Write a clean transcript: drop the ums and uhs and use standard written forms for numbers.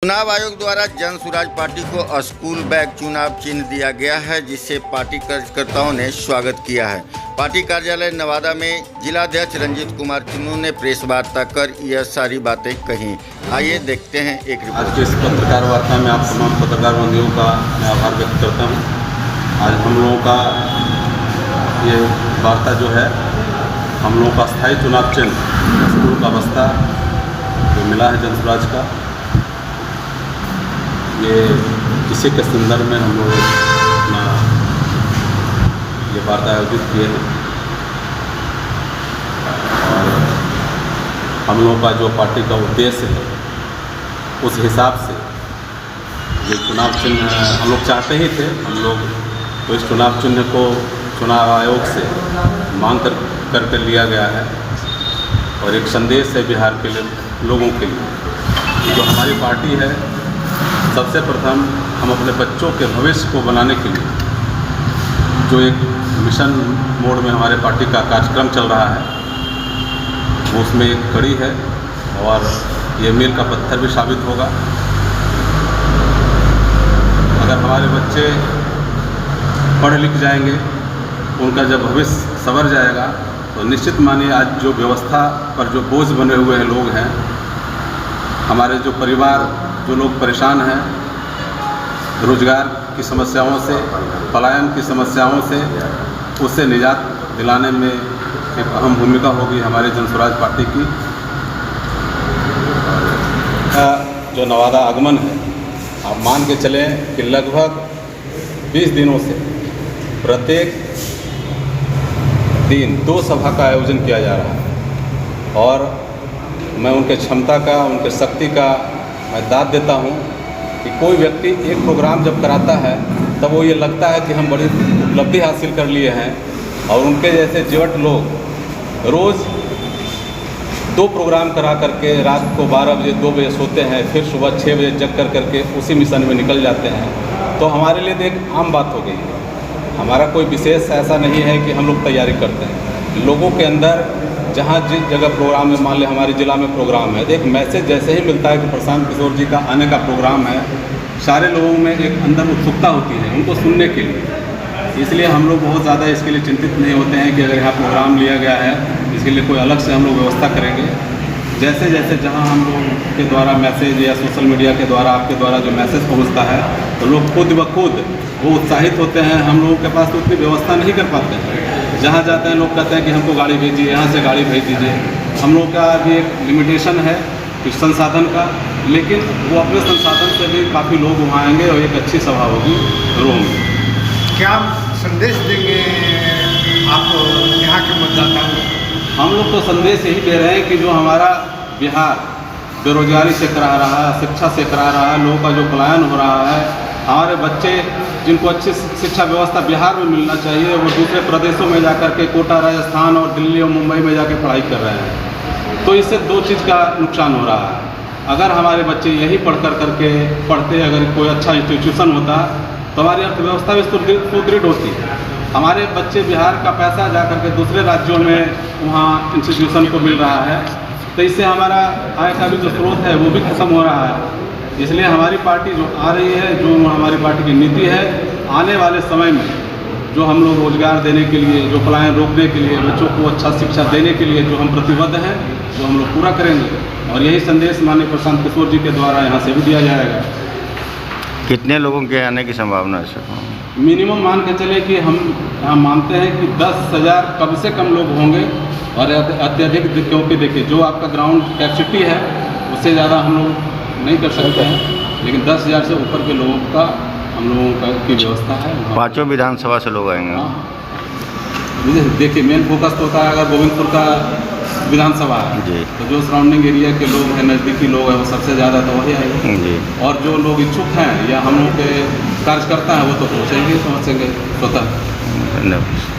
चुनाव आयोग द्वारा जन स्वराज पार्टी को स्कूल बैग चुनाव चिन्ह दिया गया है, जिससे पार्टी कार्यकर्ताओं ने स्वागत किया है। पार्टी कार्यालय नवादा में जिलाध्यक्ष रंजीत कुमार चुन्नू ने प्रेस वार्ता कर यह सारी बातें कही। आइए देखते हैं एक रिपोर्ट। आज के इस पत्रकार वार्ता में आप तमाम पत्रकार बंधुओं का मैं आभार व्यक्त करता हूँ। आज हम लोगों का ये वार्ता जो है, हम लोगों का स्थायी चुनाव चिन्ह स्कूल का बस्ता जो मिला है जन स्वराज का, ये इसी के संदर्भ में हम लोग अपना ये वार्ता आयोजित किए हैं। और हम लोगों का जो पार्टी का उद्देश्य है, उस हिसाब से ये चुनाव चिन्ह हम लोग चाहते ही थे। हम लोग तो इस चुनाव चिन्ह को चुनाव आयोग से मांग करके लिया गया है और एक संदेश है बिहार के लोगों के लिए। जो हमारी पार्टी है, सबसे प्रथम हम अपने बच्चों के भविष्य को बनाने के लिए जो एक मिशन मोड में हमारे पार्टी का कार्यक्रम चल रहा है, वो उसमें एक कड़ी है और ये मील का पत्थर भी साबित होगा। अगर हमारे बच्चे पढ़ लिख जाएंगे, उनका जब भविष्य संवर जाएगा, तो निश्चित मानिए आज जो व्यवस्था पर जो बोझ बने हुए हैं लोग हैं, हमारे जो परिवार जो लोग परेशान हैं रोजगार की समस्याओं से, पलायन की समस्याओं से, उससे निजात दिलाने में एक अहम भूमिका होगी हमारे जन स्वराज पार्टी की। जो नवादा आगमन है, आप मान के चलें कि लगभग 20 दिनों से प्रत्येक दिन 2 सभा का आयोजन किया जा रहा है और मैं उनके क्षमता का, उनके शक्ति का मैं दाद देता हूँ कि कोई व्यक्ति एक प्रोग्राम जब कराता है तब वो ये लगता है कि हम बड़ी उपलब्धि हासिल कर लिए हैं, और उनके जैसे जिवट लोग रोज़ 2 प्रोग्राम करा करके रात को 12 बजे 2 बजे सोते हैं, फिर सुबह 6 बजे जग करके उसी मिशन में निकल जाते हैं। तो हमारे लिए तो एक आम बात हो गई है। हमारा कोई विशेष ऐसा नहीं है कि हम लोग तैयारी करते हैं। लोगों के अंदर जहाँ जिस जगह प्रोग्राम है, मान लें हमारे ज़िला में प्रोग्राम है, एक मैसेज जैसे ही मिलता है कि प्रशांत किशोर जी का आने का प्रोग्राम है, सारे लोगों में एक अंदर उत्सुकता होती है उनको सुनने के लिए। इसलिए हम लोग बहुत ज़्यादा इसके लिए चिंतित नहीं होते हैं कि अगर यहाँ प्रोग्राम लिया गया है, इसके लिए कोई अलग से हम लोग व्यवस्था करेंगे। जैसे जैसे जहाँ हम लोग के द्वारा मैसेज या सोशल मीडिया के द्वारा आपके द्वारा जो मैसेज पहुँचता है, तो लोग खुद ब खुद वो उत्साहित होते हैं। हम लोगों के पास तो उतनी व्यवस्था नहीं कर पाते हैं। जहाँ जाते हैं लोग कहते हैं कि हमको गाड़ी भेजिए, यहाँ से गाड़ी भेज दीजिए। हम लोग का भी एक लिमिटेशन है कुछ संसाधन का, लेकिन वो अपने संसाधन से भी काफ़ी लोग वहाँ आएंगे और एक अच्छी सभा होगी रोम में। क्या संदेश देंगे आप यहाँ के मतदाताओं को? हम लोग तो संदेश यही दे रहे हैं कि जो हमारा बिहार बेरोजगारी से करा रहा है, शिक्षा से करा रहा है, लोगों का जो पलायन हो रहा है, हमारे बच्चे जिनको अच्छी शिक्षा व्यवस्था बिहार में मिलना चाहिए, वो दूसरे प्रदेशों में जाकर के कोटा, राजस्थान और दिल्ली और मुंबई में जाकर पढ़ाई कर रहे हैं। तो इससे 2 चीज़ का नुकसान हो रहा है। अगर हमारे बच्चे यही पढ़ते अगर कोई अच्छा इंस्टीट्यूशन होता, तो हमारी अर्थव्यवस्था भी सुदृढ़ होती। हमारे बच्चे बिहार का पैसा जा कर के दूसरे राज्यों में वहाँ इंस्टीट्यूशन को मिल रहा है, तो इससे हमारा आय का भी जो स्रोत है वो भी खत्म हो रहा है। इसलिए हमारी पार्टी जो आ रही है, जो हमारी पार्टी की नीति है, आने वाले समय में जो हम लोग रोजगार देने के लिए, जो पलायन रोकने के लिए, बच्चों को अच्छा शिक्षा देने के लिए जो हम प्रतिबद्ध हैं, वो हम लोग पूरा करेंगे। और यही संदेश माननीय प्रशांत किशोर जी के द्वारा यहाँ से भी दिया जाएगा। कितने लोगों के आने की संभावना है सर? मिनिमम मान के चले कि हम मानते हैं कि 10,000 कम से कम लोग होंगे, और अत्यधिक क्योंकि देखिए जो आपका ग्राउंड कैपेसिटी है उससे ज़्यादा हम लोग नहीं कर सकते हैं, लेकिन 10,000 से ऊपर के लोगों का हम लोगों का की व्यवस्था है। 5 विधानसभा से लोग आएंगे। हाँ, देखिए मेन फोकस तो होता है अगर गोविंदपुर का विधानसभा है जी, तो जो सराउंडिंग एरिया के लोग हैं, नज़दीकी लोग हैं, वो सबसे ज़्यादा तो वही आएंगे जी। और जो लोग इच्छुक हैं या हम लोग के कार्यकर्ता हैं, वो तो पहुँचेंगे, समझेंगे स्वतः। धन्यवाद।